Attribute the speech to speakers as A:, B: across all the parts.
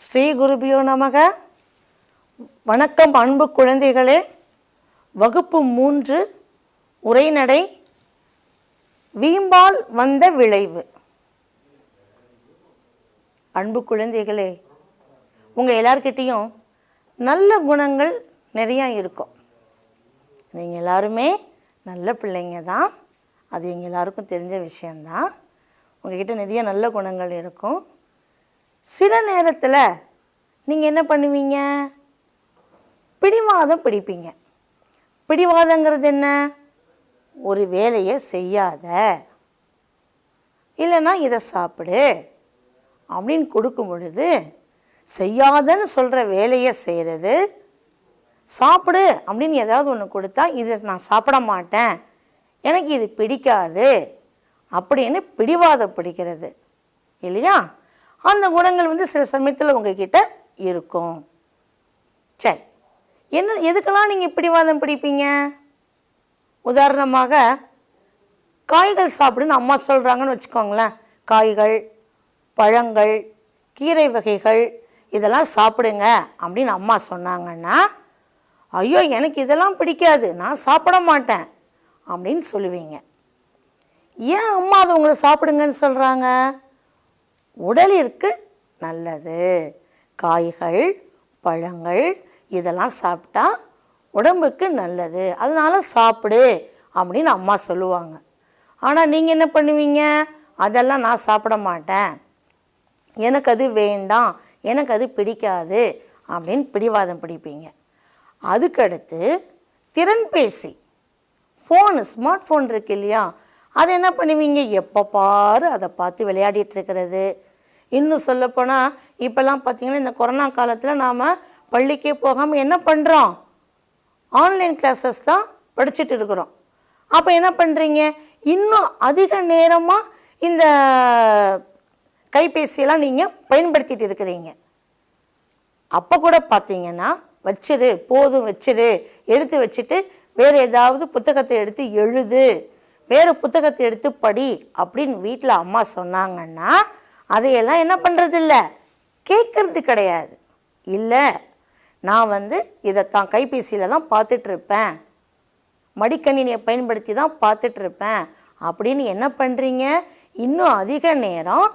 A: ஸ்ரீ குருபியோ நமக. வணக்கம் அன்பு குழந்தைகளே. வகுப்பு 3 உரைநடை வீம்பால் வந்த விளைவு. அன்பு குழந்தைகளே, உங்கள் எல்லார்கிட்டையும் நல்ல குணங்கள் நிறையா இருக்கும். நீங்கள் எல்லாருமே நல்ல பிள்ளைங்க தான், அது எங்கள் எல்லாருக்கும் தெரிஞ்ச விஷயந்தான். உங்கள்கிட்ட நிறைய நல்ல குணங்கள் இருக்கும். சில நேரத்தில் நீங்கள் என்ன பண்ணுவீங்க? பிடிவாதம் பிடிப்பீங்க. பிடிவாதங்கிறது என்ன? ஒரு வேலையை செய்யாத, இல்லைன்னா இதை சாப்பிடு அப்படின்னு கொடுக்கும் பொழுது செய்யாதன்னு சொல்கிற வேலையை செய்கிறது, சாப்பிடு அப்படின்னு ஏதாவது ஒன்று கொடுத்தா இதை நான் சாப்பிட மாட்டேன், எனக்கு இது பிடிக்காது அப்படின்னு பிடிவாதம் பிடிக்கிறது இல்லையா? அந்த குணங்கள் சில சமயத்தில் உங்ககிட்ட இருக்கும். சரி, எதுக்கெல்லாம் நீங்கள் பிடிவாதம் பிடிப்பீங்க? உதாரணமாக, காய்கள் சாப்பிடுன்னு அம்மா சொல்கிறாங்கன்னு வச்சுக்கோங்களேன். காய்கள், பழங்கள், கீரை வகைகள் இதெல்லாம் சாப்பிடுங்க அப்படின்னு அம்மா சொன்னாங்கன்னா, ஐயோ எனக்கு இதெல்லாம் பிடிக்காது, நான் சாப்பிட மாட்டேன் அப்படின்னு சொல்லுவீங்க. ஏன் அம்மா அதை உங்களை சாப்பிடுங்கன்னு சொல்கிறாங்க? உடலிற்கு நல்லது, காய்கள் பழங்கள் இதெல்லாம் சாப்பிட்டா உடம்புக்கு நல்லது, அதனால் சாப்பிடு அப்படின்னு அம்மா சொல்லுவாங்க. ஆனால் நீங்கள் என்ன பண்ணுவீங்க? அதெல்லாம் நான் சாப்பிட மாட்டேன், எனக்கு அது வேண்டாம், எனக்கு அது பிடிக்காது அப்படின்னு பிடிவாதம் பிடிப்பீங்க. அதுக்கடுத்து திறன்பேசி, ஃபோனு, ஸ்மார்ட் ஃபோன் இருக்கு இல்லையா, அதை என்ன பண்ணுவீங்க? எப்போ பாரு அதை பார்த்து விளையாடிட்டு இருக்கிறது. இன்னும் சொல்லப்போனால் இப்போல்லாம் பார்த்திங்கன்னா இந்த கொரோனா காலத்தில் நாம் பள்ளிக்கே போகாமல் என்ன பண்ணுறோம்? ஆன்லைன் கிளாஸஸ் தான் படிச்சுட்டு இருக்கிறோம். அப்போ என்ன பண்ணுறீங்க? இன்னும் அதிக நேரமாக இந்த கைபேசியெல்லாம் நீங்கள் பயன்படுத்திட்டு இருக்கிறீங்க. அப்போ கூட பார்த்தீங்கன்னா வச்சிரு, போதும் வச்சிரு, எடுத்து வச்சுட்டு வேறு ஏதாவது புத்தகத்தை எடுத்து எழுது, வேறு புத்தகத்தை எடுத்து படி அப்படின்னு வீட்டில் அம்மா சொன்னாங்கன்னா அதையெல்லாம் என்ன பண்ணுறதில்ல, கேட்கறது கிடையாது. இல்லை, நான் இதைத்தான் கைபேசியில் தான் பார்த்துட்ருப்பேன், மடிக்கணினியை பயன்படுத்தி தான் பார்த்துட்ருப்பேன் அப்படின்னு என்ன பண்ணுறீங்க? இன்னும் அதிக நேரம்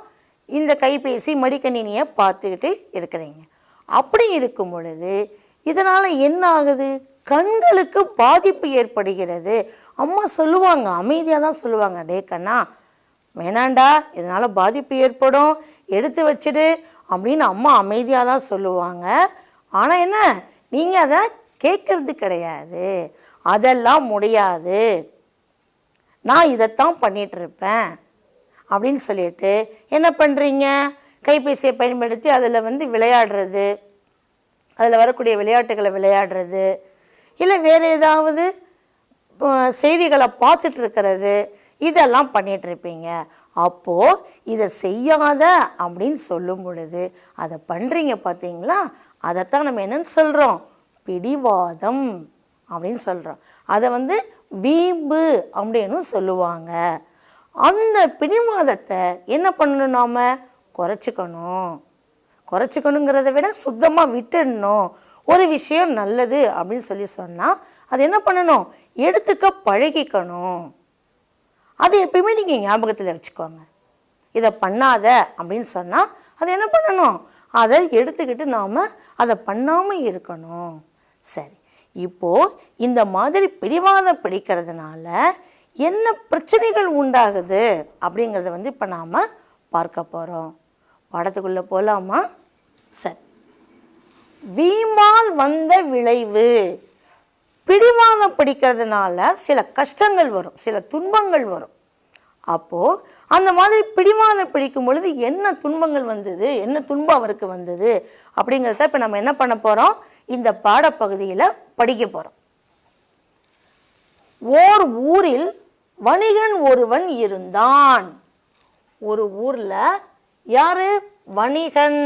A: இந்த கைபேசி மடிக்கணினியை பார்த்துக்கிட்டு இருக்கிறீங்க. அப்படி இருக்கும் பொழுது இதனால் என்ன ஆகுது? கண்களுக்கு பாதிப்பு ஏற்படுகிறது. அம்மா சொல்லுவாங்க, அமைதியாக தான் சொல்லுவாங்க, டே கண்ணா வேணாண்டா, இதனால் பாதிப்பு ஏற்படும், எடுத்து வச்சிடு அப்படின்னு அம்மா அமைதியாக தான் சொல்லுவாங்க. ஆனால் என்ன, நீங்கள் அதை கேட்கறது கிடையாது. அதெல்லாம் முடியாது, நான் இதைத்தான் பண்ணிகிட்ருப்பேன் அப்படின்னு சொல்லிட்டு என்ன பண்ணுறீங்க? கைபேசியை பயன்படுத்தி அதில் விளையாடுறது, அதில் வரக்கூடிய விளையாட்டுகளை விளையாடுறது, இல்லை வேறு ஏதாவது செய்திகளை பார்த்துட்ருக்கிறது, இதெல்லாம் பண்ணிகிட்ருப்பீங்க. அப்போது இதை செய்யாத அப்படின்னு சொல்லும் பொழுது அதை பண்ணுறீங்க பார்த்தீங்களா? அதைத்தான் நம்ம என்னன்னு சொல்கிறோம்? பிடிவாதம் அப்படின்னு சொல்கிறோம். அதை வீம்பு அப்படின்னு சொல்லுவாங்க. அந்த பிடிவாதத்தை என்ன பண்ணணும்? நாம் குறைச்சிக்கணுங்கிறத விட சுத்தமாக விட்டுடணும். ஒரு விஷயம் நல்லது அப்படின்னு சொன்னால் அது என்ன பண்ணணும்? எடுத்துக்க பழகிக்கணும். அதை எப்பயுமே நீங்கள் ஞாபகத்தில் வச்சுக்கோங்க. இதை பண்ணாத அப்படின்னு சொன்னால் அதை என்ன பண்ணணும்? அதை எடுத்துக்கிட்டு நாம் அதை பண்ணாமல் இருக்கணும். சரி, இப்போது இந்த மாதிரி பிடிவாதம் பிடிக்கிறதுனால என்ன பிரச்சனைகள் உண்டாகுது அப்படிங்கிறத இப்போ நாம் பார்க்க போகிறோம். பாடத்துக்குள்ளே போகலாமா? சரி, வீம்பால் வந்த விளைவு. பிடிவாதம் பிடிக்கிறதுனால சில கஷ்டங்கள் வரும், சில துன்பங்கள் வரும். அப்போது அந்த மாதிரி பிடிவாதம் பிடிக்கும் பொழுது என்ன துன்பங்கள் வந்தது, என்ன துன்பம் அவருக்கு வந்தது அப்படிங்கிறத இப்போ நம்ம என்ன பண்ண போகிறோம்? இந்த பாடப்பகுதியில் படிக்க போகிறோம். ஓர் ஊரில் வணிகன் ஒருவன் இருந்தான். ஒரு ஊரில் யாரு? வணிகன்.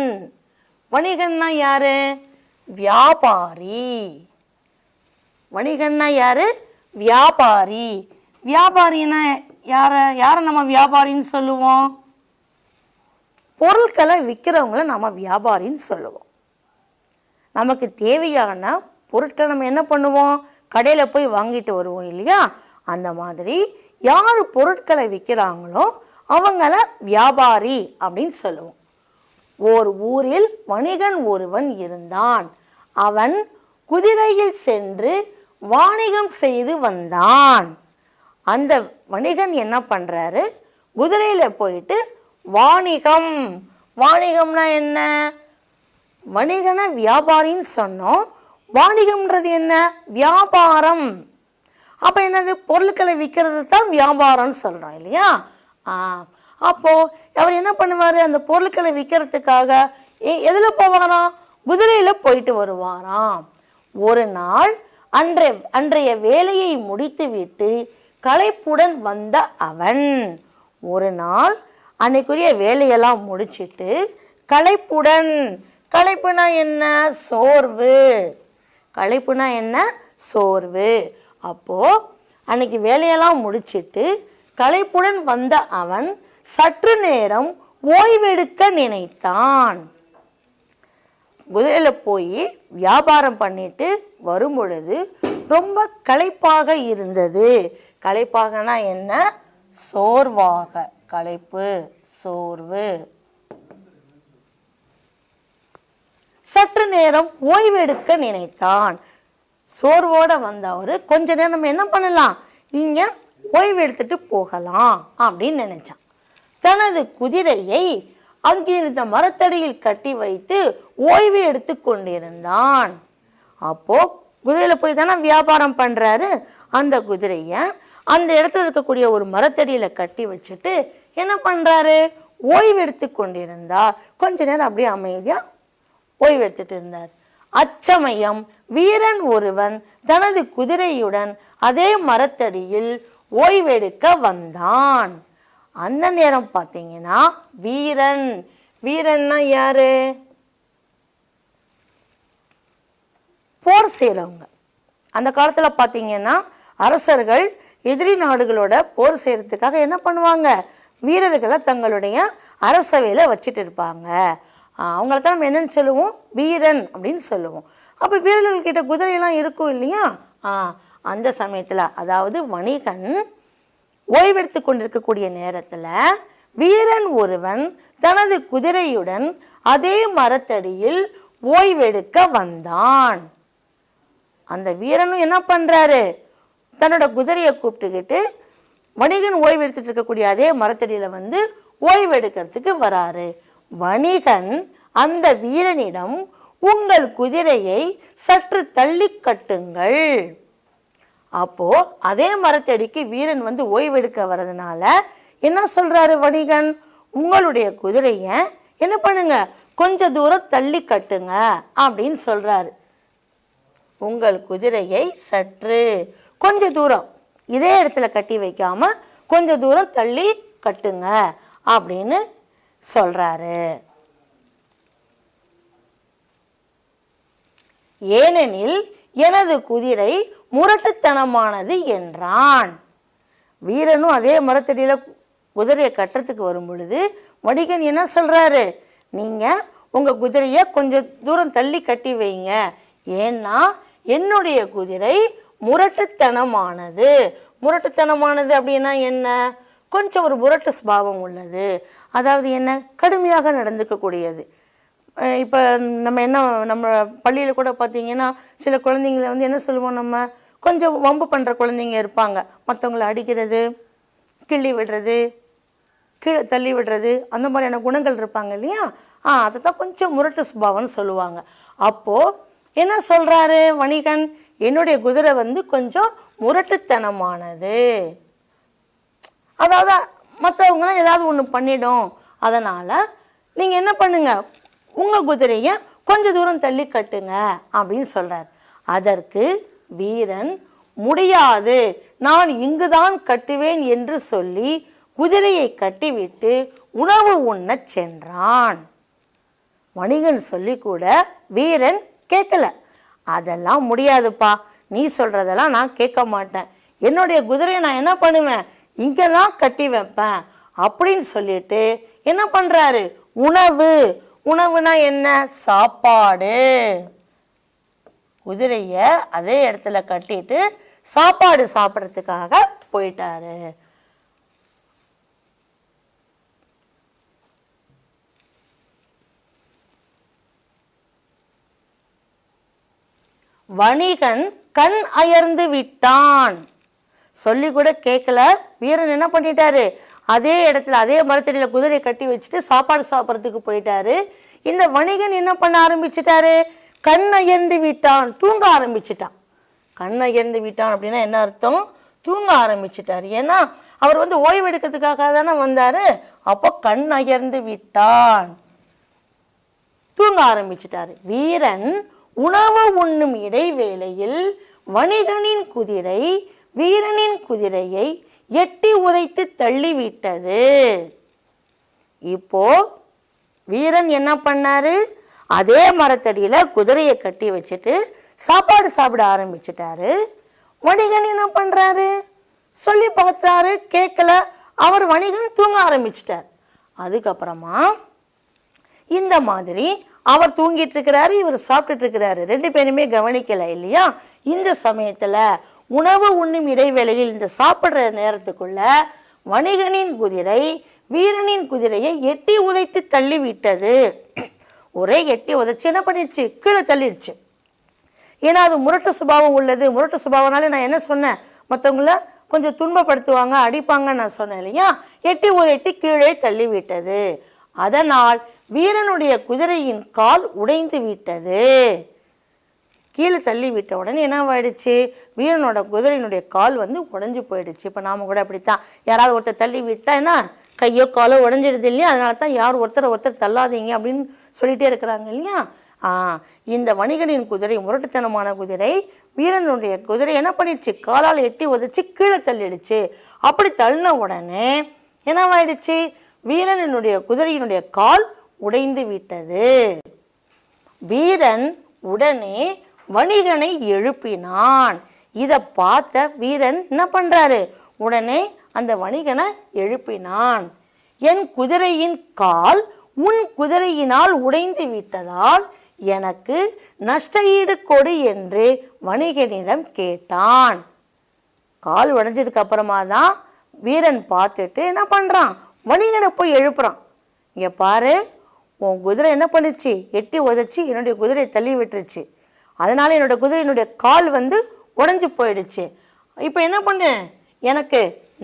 A: வணிகன்னா யாரு? வியாபாரி. வணிகன்னா யாரு? வியாபாரி. வியாபாரின்னா யாரை நம்ம வியாபாரின்னு சொல்லுவோம்? பொருட்களை விற்கிறவங்கள நம்ம வியாபாரின்னு சொல்லுவோம். நமக்கு தேவையான பொருட்களை நம்ம என்ன பண்ணுவோம், கடையில் போய் வாங்கிட்டு வருவோம் இல்லையா? அந்த மாதிரி யார் பொருட்களை விற்கிறாங்களோ அவங்கள வியாபாரி அப்படின்னு சொல்லுவோம். ஓர் ஊரில் வணிகன் ஒருவன் இருந்தான். அவன் குதிரையில் சென்று வாணிகம் செய்து வந்தான். அந்த வணிகன் என்ன பண்ணுறாரு, குதிரையில் போயிட்டு வாணிகம். வாணிகம்னா என்ன? வணிகனை வியாபாரின்னு சொன்னோம். வாணிகம்ன்றது என்ன? வியாபாரம். அப்போ என்னது, பொருட்களை விற்கிறது தான் வியாபாரம்னு சொல்கிறோம் இல்லையா? அப்போது அவர் என்ன பண்ணுவார், அந்த பொருட்களை விற்கிறதுக்காக எதில் போவாராம்? குதிரையில் போயிட்டு வருவாராம். ஒரு நாள் அன்றைய வேலையை முடித்துவிட்டு களைப்புடன் வந்த அவன், ஒரு நாள் அன்னைக்குரிய வேலையெல்லாம் முடிச்சிட்டு களைப்புடன், களைப்புனா என்ன? சோர்வு. களைப்புனா என்ன? சோர்வு. அப்போது அன்னைக்கு வேலையெல்லாம் முடிச்சிட்டு களைப்புடன் வந்த அவன் சற்று நேரம் ஓய்வெடுக்க நினைத்தான். குதிரையில் போய் வியாபாரம் பண்ணிட்டு வரும் பொழுது ரொம்ப களைப்பாக இருந்தது. களைப்பாகனா என்ன? சோர்வாக. களைப்பு, சோர்வு. சற்று நேரம் ஓய்வெடுக்க நினைத்தான். சோர்வோட வந்தவர் கொஞ்ச நேரம் நம்ம என்ன பண்ணலாம், இங்கே ஓய்வெடுத்துட்டு போகலாம் அப்படின்னு நினைச்சான். தனது குதிரையை அங்கிருந்த மரத்தடியில் கட்டி வைத்து ஓய்வு எடுத்து கொண்டிருந்தான். அப்போ குதிரையில் போய் தானே வியாபாரம் பண்ணுறாரு. அந்த குதிரையை அந்த இடத்துல இருக்கக்கூடிய ஒரு மரத்தடியில் கட்டி வச்சுட்டு என்ன பண்ணுறாரு, ஓய்வு எடுத்து கொண்டிருந்தார். கொஞ்ச நேரம் அப்படியே அமைதியாக ஓய்வு எடுத்துட்டு இருந்தார். அச்சமயம் வீரன் ஒருவன் தனது குதிரையுடன் அதே மரத்தடியில் ஓய்வெடுக்க வந்தான். அந்த நேரம் பார்த்தீங்கன்னா வீரன், வீரன்னா யாரு? போர் செய்கிறவங்க. அந்த காலத்தில் பார்த்தீங்கன்னா அரசர்கள் எதிரி நாடுகளோட போர் செய்கிறதுக்காக என்ன பண்ணுவாங்க, வீரர்களை தங்களுடைய அரசவையில் வச்சுட்டு இருப்பாங்க. அவங்கள தான் நம்ம என்னன்னு சொல்லுவோம், வீரன் அப்படின்னு சொல்லுவோம். அப்போ வீரர்கள்கிட்ட குதிரையெல்லாம் இருக்கும் இல்லையா? அந்த சமயத்தில், அதாவது வணிகன் ஓய்வெடுத்து கொண்டிருக்கக்கூடிய நேரத்தில் வீரன் ஒருவன் தனது குதிரையுடன் அதே மரத்தடியில் ஓய்வெடுக்க வந்தான். அந்த வீரனும் என்ன பண்ணுறாரு, தன்னோட குதிரையை கூப்பிட்டுக்கிட்டு வணிகன் ஓய்வெடுத்துட்டு இருக்கக்கூடிய அதே மரத்தடியில் வந்து ஓய்வெடுக்கிறதுக்கு வராரு. வணிகன் அந்த வீரனிடம், உங்கள் குதிரையை சற்று தள்ளி கட்டுங்கள். அப்போ அதே மரத்தடிக்கு வீரன் வந்து ஓய்வெடுக்க வர்றதுனால என்ன சொல்றாரு வணிகன், உங்களுடைய குதிரையை என்ன பண்ணுங்க, கொஞ்ச தூரம் தள்ளி கட்டுங்க அப்படின்னு சொல்றாரு. உங்கள் குதிரையை சற்று, கொஞ்ச தூரம், இதே இடத்துல கட்டி வைக்காம கொஞ்ச தூரம் தள்ளி கட்டுங்க அப்படின்னு சொல்றாரு. ஏனெனில் எனது குதிரை முரட்டுத்தனமானது என்றான். வீரனும் அதே மரத்தடியில குதிரையை கட்டுறதுக்கு வரும் பொழுது வணிகன் என்ன சொல்றாரு, நீங்க உங்க குதிரையை கொஞ்சம் தூரம் தள்ளி கட்டி வைங்க, ஏன்னா என்னுடைய குதிரை முரட்டுத்தனமானது. முரட்டுத்தனமானது அப்படின்னா என்ன, கொஞ்சம் ஒரு முரட்டு சுபாவம் உள்ளது, அதாவது என்ன, கடுமையாக நடந்துக்கக்கூடியது. இப்போ நம்ம பள்ளியில் கூட பார்த்தீங்கன்னா சில குழந்தைங்களை வந்து என்ன சொல்லுவோம், நம்ம கொஞ்சம் வம்பு பண்ணுற குழந்தைங்க இருப்பாங்க, மற்றவங்களை அடிக்கிறது, கிள்ளி விடுறது, கீழே தள்ளி விடுறது, அந்த மாதிரியான குணங்கள் இருப்பாங்க இல்லையா? அதை தான் கொஞ்சம் முரட்டு சுபாவம்னு சொல்லுவாங்க. அப்போது என்ன சொல்கிறாரு வணிகன், என்னுடைய குதிரை வந்து கொஞ்சம் முரட்டுத்தனமானது, அதாவது மற்றவங்களாம் ஏதாவது ஒன்று பண்ணிடும், அதனால் நீங்கள் என்ன பண்ணுங்க, உங்கள் குதிரையை கொஞ்சம் தூரம் தள்ளி கட்டுங்க அப்படின்னு சொல்கிறார். அதற்கு வீரன், முடியாது, நான் இங்குதான் கட்டுவேன் என்று சொல்லி குதிரையை கட்டிவிட்டு உணவு உண்ணச் சென்றான். வணிகன் சொல்லி கூட வீரன் கேட்கல. அதெல்லாம் முடியாதுப்பா, நீ சொல்கிறதெல்லாம் நான் கேட்க மாட்டேன், என்னுடைய குதிரையை நான் என்ன பண்ணுவேன், இங்கே தான் கட்டி வைப்பேன் அப்படின்னு சொல்லிட்டு என்ன பண்ணுறாரு, உணவு. உணவுனா என்ன? சாப்பாடு. குதிரைய அதே இடத்துல கட்டிட்டு சாப்பாடு சாப்பிட்றதுக்காக போயிட்டாரு. வணிகன் கண் அயர்ந்து விட்டான். சொல்லி கூட கேட்கல. வீரன் என்ன பண்ணிட்டாரு? அதே இடத்துல அதே மரத்தடியில குதிரையை கட்டி வச்சுட்டு சாப்பாடு சாப்பிட்றதுக்கு போயிட்டாரு. இந்த வணிகன் என்ன பண்ண ஆரம்பிச்சிட்டாரு? கண் அயர்ந்து விட்டான், தூங்க ஆரம்பிச்சிட்டான். கண் அயர்ந்து விட்டான் அப்படின்னா என்ன அர்த்தம்? தூங்க ஆரம்பிச்சிட்டாரு. ஏன்னா அவர் ஓய்வு எடுக்கிறதுக்காக தானே வந்தாரு. அப்போ கண் அயர்ந்து விட்டான், தூங்க ஆரம்பிச்சிட்டாரு. வீரன் உணவு உண்ணும் இடைவேளையில் வணிகனின் குதிரை வீரனின் குதிரையை எட்டி உதைத்து தள்ளிவிட்டது. இப்போ வீரன் என்ன பண்ணாரு? அதே மரத்தடியில குதிரையை கட்டி வச்சுட்டு சாப்பாடு சாப்பிட ஆரம்பிச்சிட்டாரு. வணிகன் என்ன பண்றாரு? சொல்லி பார்த்தாரு, கேட்கல. அவர் வணிகன் தூங்க ஆரம்பிச்சிட்டார். அதுக்கப்புறமா இந்த மாதிரி அவர் தூங்கிட்டு இருக்கிறாரு, இவர் சாப்பிட்டுட்டு இருக்கிறாரு. ரெண்டு பேருமே கவனிக்கல இல்லையா? இந்த சமயத்துல உணவு உண்ணும் இடைவேளையில் இந்த சாப்பிடுற நேரத்துக்குள்ள வணிகனின் குதிரை வீரனின் குதிரையை எட்டி உதைத்து தள்ளி விட்டது. ஒரே எட்டி உதைச்சு என்ன பண்ணிடுச்சு? கீழே தள்ளிடுச்சு. ஏன்னா அது முரட்டு சுபாவம் உள்ளது. முரட்டு சுபாவனால நான் என்ன சொன்னேன்? மற்றவங்கள கொஞ்சம் துன்பப்படுத்துவாங்க, அடிப்பாங்கன்னு நான் சொன்னேன் இல்லையா? எட்டி உதைத்து கீழே தள்ளி விட்டது. அதனால் வீரனுடைய குதிரையின் கால் உடைந்து விட்டது. கீழே தள்ளி விட்ட உடனே என்னவாயிடுச்சு? வீரனோட குதிரையினுடைய கால் உடைஞ்சு போயிடுச்சு. இப்போ நாம கூட அப்படித்தான், யாராவது ஒருத்தர் தள்ளி விட்டா என்ன கையோ காலோ உடஞ்சிடுது இல்லையா? அதனால தான் யார் ஒருத்தர் தள்ளாதீங்க அப்படின்னு சொல்லிட்டே இருக்கிறாங்க இல்லையா? இந்த வணிகனின் குதிரை முரட்டுத்தனமான குதிரை வீரனுடைய குதிரை என்ன பண்ணிடுச்சு? காலால் எட்டி உதைச்சு கீழே தள்ளிடுச்சு. அப்படி தள்ளின உடனே என்னவாயிடுச்சு? வீரனுடைய குதிரையினுடைய கால் உடைந்து விட்டது. வீரன் உடனே வணிகனை எழுப்பினான். இதை பார்த்த வீரன் என்ன பண்றாரு? உடனே அந்த வணிகனை எழுப்பினான். என் குதிரையின் கால் உன் குதிரையினால் உடைந்து விட்டதால் எனக்கு நஷ்டஈடு கொடு என்று வணிகனிடம் கேட்டான். கால் உடைஞ்சதுக்கு அப்புறமா தான் வீரன் பார்த்துட்டு என்ன பண்றான்? வணிகனை போய் எழுப்புறான். இங்க பாரு, உன் குதிரை என்ன பண்ணுச்சு? எட்டி உதைச்சி என்னுடைய குதிரையை தள்ளி விட்டுருச்சு. அதனால என்னோட குதிரையினுடைய கால் உடைஞ்சு போயிடுச்சு. இப்போ என்ன பண்ணு? எனக்கு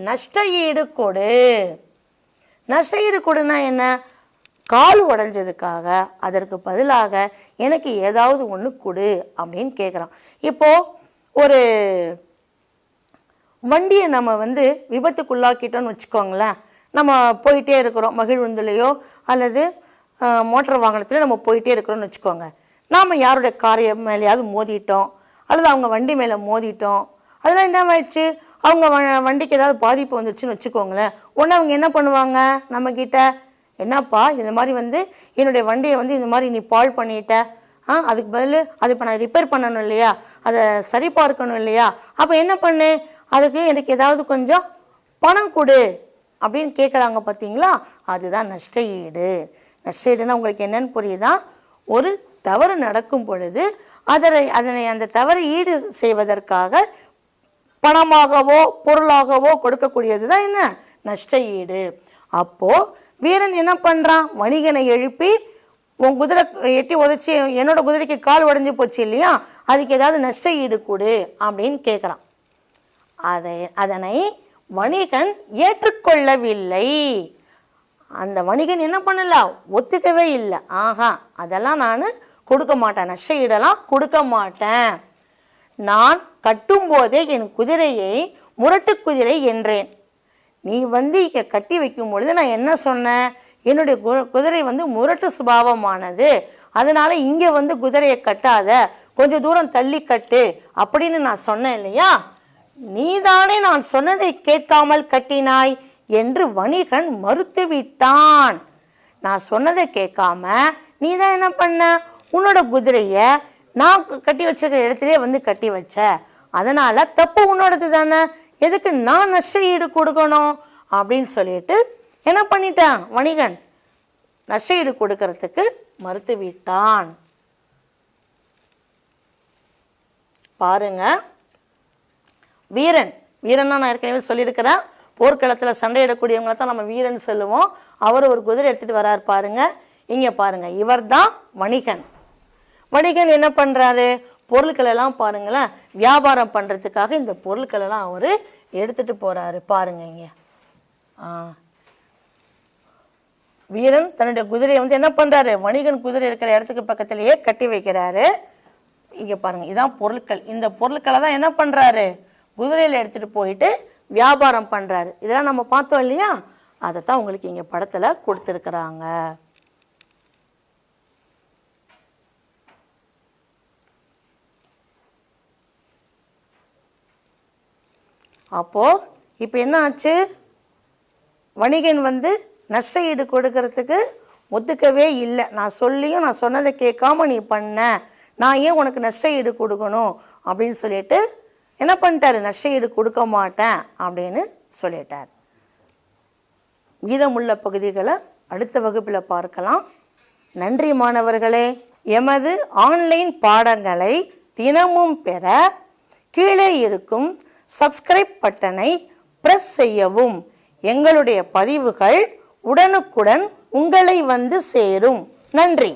A: நஷ்ட ஈடு கொடு. நஷ்ட ஈடு கொடுனா என்ன? கால் உடைஞ்சதுக்காக அதற்கு பதிலாக எனக்கு ஏதாவது ஒன்று கொடு அப்படின்னு கேட்குறான். இப்போ ஒரு வண்டியை நம்ம விபத்துக்குள்ளாக்கிட்டோன்னு வச்சுக்கோங்களேன். நம்ம போயிட்டே இருக்கிறோம், மகிழ்வுந்துலையோ அல்லது மோட்டார் வாகனத்துலையோ நம்ம போயிட்டே இருக்கிறோம்னு வச்சுக்கோங்க. நாம் யாருடைய காரை மேலேயாவது மோதிட்டோம் அல்லது அவங்க வண்டி மேலே மோதிட்டோம். அதெல்லாம் என்ன ஆயிடுச்சு? அவங்க வண்டிக்கு ஏதாவது பாதிப்பு வந்துடுச்சுன்னு வச்சுக்கோங்களேன். உடனே அவங்க என்ன பண்ணுவாங்க? நம்மக்கிட்ட, என்னப்பா இந்த மாதிரி என்னுடைய வண்டியை இந்த மாதிரி நீ பால் பண்ணிட்ட, அதுக்கு பதில் அது இப்போ நான் ரிப்பேர் பண்ணணும் இல்லையா, அதை சரி பார்க்கணும் இல்லையா, அப்போ என்ன பண்ணு, அதுக்கு எனக்கு ஏதாவது கொஞ்சம் பணம் கொடு அப்படின்னு கேட்குறாங்க. பார்த்தீங்களா? அதுதான் நஷ்ட ஈடு. நஷ்ட ஈடுனா உங்களுக்கு என்னன்னு புரியுதா? ஒரு தவறு நடக்கும் பொழுது அதனை அந்த தவறை ஈடு செய்வதற்காக பணமாகவோ பொருளாகவோ கொடுக்கக்கூடியது தான் என்ன? நஷ்ட ஈடு. அப்போ வீரன் என்ன பண்றான்? வணிகனை எழுப்பி, உன் குதிரை எட்டி உதைச்சி என்னோட குதிரைக்கு கால் உடைஞ்சு போச்சு இல்லையா, அதுக்கு ஏதாவது நஷ்ட ஈடு கொடு அப்படின்னு கேட்குறான். அதனை வணிகன் ஏற்றுக்கொள்ளவில்லை. அந்த வணிகன் என்ன பண்ணல? ஒத்துக்கவே இல்லை. அதெல்லாம் நான் கொடுக்க மாட்டேன், நஷ்ட ஈடெல்லாம் கொடுக்க மாட்டேன். நான் கட்டும் போதே என் குதிரையை முரட்டு குதிரை என்றேன். நீ இங்கே கட்டி வைக்கும் பொழுது நான் என்ன சொன்னேன்? என்னுடைய குதிரை முரட்டு சுபாவமானது, அதனால இங்கே குதிரையை கட்டாத, கொஞ்சம் தூரம் தள்ளி கட்டு அப்படின்னு நான் சொன்னேன் இல்லையா? நீதானே நான் சொன்னதை கேட்காமல் கட்டினாய் என்று வணிகன் மறுத்து விட்டான். நான் சொன்னதை கேட்காம நீ தான் என்ன பண்ண? உன்னோட குதிரைய நான் கட்டி வச்சிருக்கிற இடத்துலயே கட்டி வச்ச, அதனால தப்பு உன்னோடது தானே, எதுக்கு நான் நஷ்ட ஈடு கொடுக்கணும் அப்படின்னு சொல்லிட்டு என்ன பண்ணிட்டான் வணிகன்? நஷ்டஈடு கொடுக்கறதுக்கு மறுத்துவிட்டான். பாருங்க, வீரன் வீரன்னா நான் ஏற்கனவே சொல்லியிருக்கிறேன், போர்க்களத்தில் சண்டையிடக்கூடியவங்களை தான் நம்ம வீரன் சொல்லுவோம். அவர் ஒரு குதிரை எடுத்துகிட்டு வராரு பாருங்க. இங்கே பாருங்க, இவர் தான் வணிகன். வணிகன் என்ன பண்ணுறாரு, பொருட்கள் எல்லாம் பாருங்களேன், வியாபாரம் பண்ணுறதுக்காக இந்த பொருட்கள் எல்லாம் அவர் எடுத்துகிட்டு போகிறாரு பாருங்க. இங்கே வீரன் தன்னுடைய குதிரையை வந்து என்ன பண்ணுறாரு, வணிகன் குதிரை இருக்கிற இடத்துக்கு பக்கத்திலேயே கட்டி வைக்கிறாரு. இங்கே பாருங்கள், இதான் பொருட்கள். இந்த பொருட்களை தான் என்ன பண்ணுறாரு, குதிரையில் எடுத்துகிட்டு போயிட்டு வியாபாரம் பண்ணுறாரு. இதெல்லாம் நம்ம பார்த்தோம் இல்லையா, அதை தான் உங்களுக்கு இங்கே படத்தில் கொடுத்துருக்குறாங்க. அப்போது இப்போ என்ன ஆச்சு, வணிகன் வந்து நஷ்ட ஈடு கொடுக்கறதுக்கு ஒத்துக்கவே இல்லை. நான் சொல்லியும் நான் சொன்னதை கேட்காம நீ பண்ண, நான் ஏன் உனக்கு நஷ்ட ஈடு கொடுக்கணும் அப்படின்னு சொல்லிட்டு என்ன பண்ணிட்டாரு, நஷ்ட ஈடு கொடுக்க மாட்டேன் அப்படின்னு சொல்லிட்டார். மீதமுள்ள பகுதிகளை அடுத்த வகுப்பில் பார்க்கலாம். நன்றி மாணவர்களே. எமது ஆன்லைன் பாடங்களை தினமும் பெற கீழே இருக்கும் சப்ஸ்கிரைப் பட்டனை பிரஸ் செய்யவும். எங்களுடைய பதிவுகள் உடனுக்குடன் உங்களை வந்து சேரும். நன்றி.